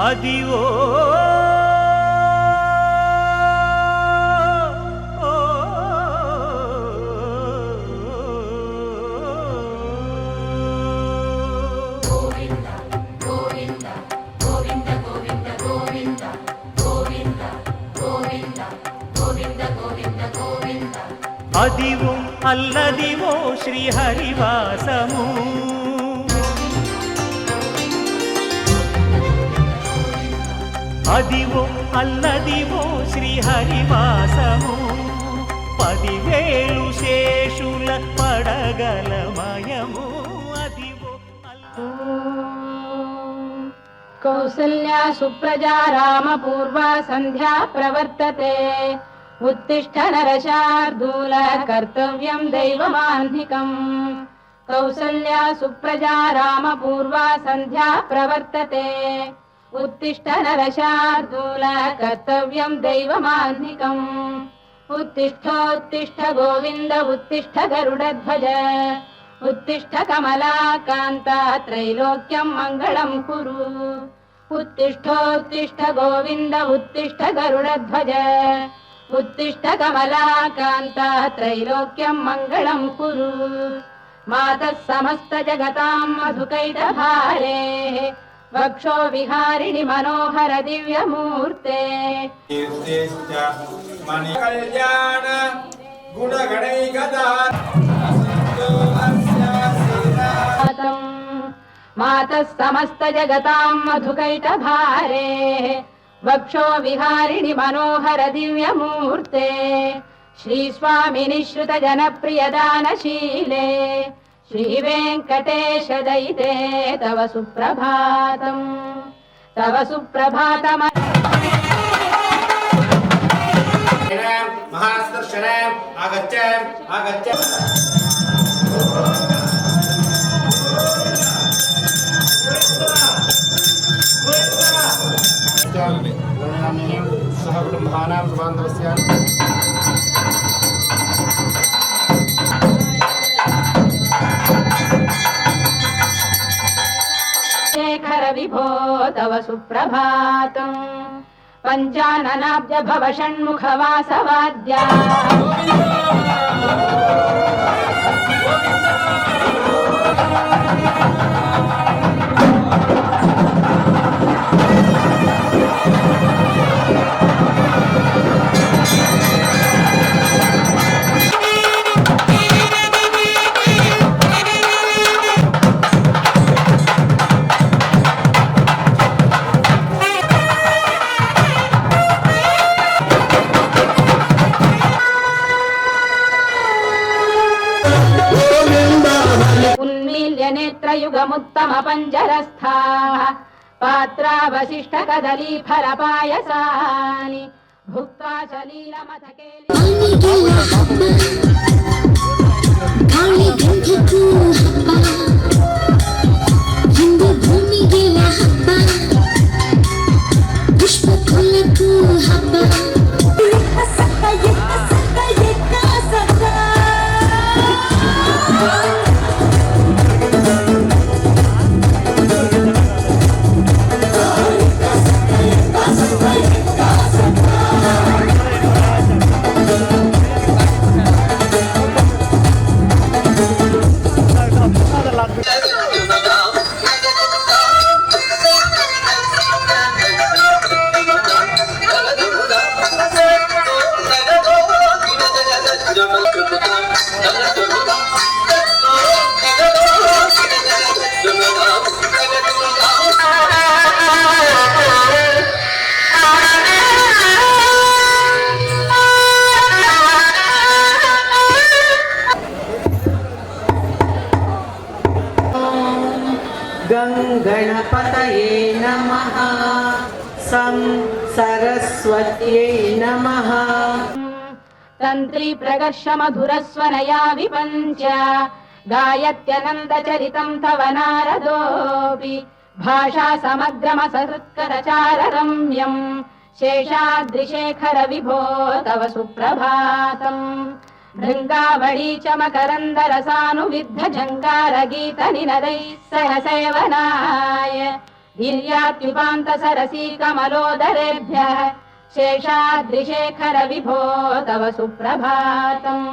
అదివో అదివో అల్లదివో శ్రీహరివాసము అదివో అల్లదివో శ్రీహరివాసము 10,000 శేషుల పడగలమయము అదివో కౌసల్యా సుప్రజా రామ పూర్వా సంధ్యా ప్రవర్తతే उत्तिष्ठ नरशार्दूल कर्तव्यं दैवमाह्निकम् कौसल्या सुप्रजा राम पूर्वा संध्या प्रवर्तते उत्तिष्ठ नरशार्दूल कर्तव्यं दैवमाह्निकम् उत्तिष्ठोत्तिष्ठ गोविन्द उत्तिष्ठ गरुडध्वज उत्तिष्ठ कमलाकान्ता त्रैलोक्यं मङ्गलं कुरु उत्तिष्ठोत्तिष्ठ गोविन्द उत्तिष्ठ गरुडध्वज उत्तिष्ठ कमलाकान्ता त्रैलोक्यं मङ्गलं कुरु मातः समस्त जगतां मधुकैटभारे वक्षो विहारिणि मनोहर दिव्यमूर्ते कल्याण गुणगणैकदान मातः समस्त जगतां मधुकैटभारे वक्षो विहारिणि मनोहर दिव्यमूर्ते श्री स्वामिनि श्रुत जनप्रिय दानशीले श्री वेंकटेश दयिते तव सुप्रभातम् महास्दर्शन आगच्छ आगच्छ सह कुटुम्बानां सुबान्धवस्य शेखर विभो तव सुप्रभातम् पञ्चाननाब्ज भव षण्मुख वासवाद्या युगमुत्तम पंजरस्थाः पात्रावशिष्ट कदली फल पायसानि भुक्त्वा सलीलमथकेलि गणपतये नमः सं सरस्वत्यै नमः तंत्री प्रगर्ष मधुरस्वनया विपञ्च गायत्यनन्दचरितं तव नारदोऽपि भाषा समग्रमसहृत्करचाररम्यं शेषाद्रिशेखर विभो तव सुप्रभातम् भृङ्गावळी च मकरन्दरसानुविद्ध झङ्कार गीत निनदैः सह सेवनाय वीर्यात्युपान्त सरसी कमलोदरेभ्यः शेषाद्रिशेखर विभो तव सुप्रभातम्।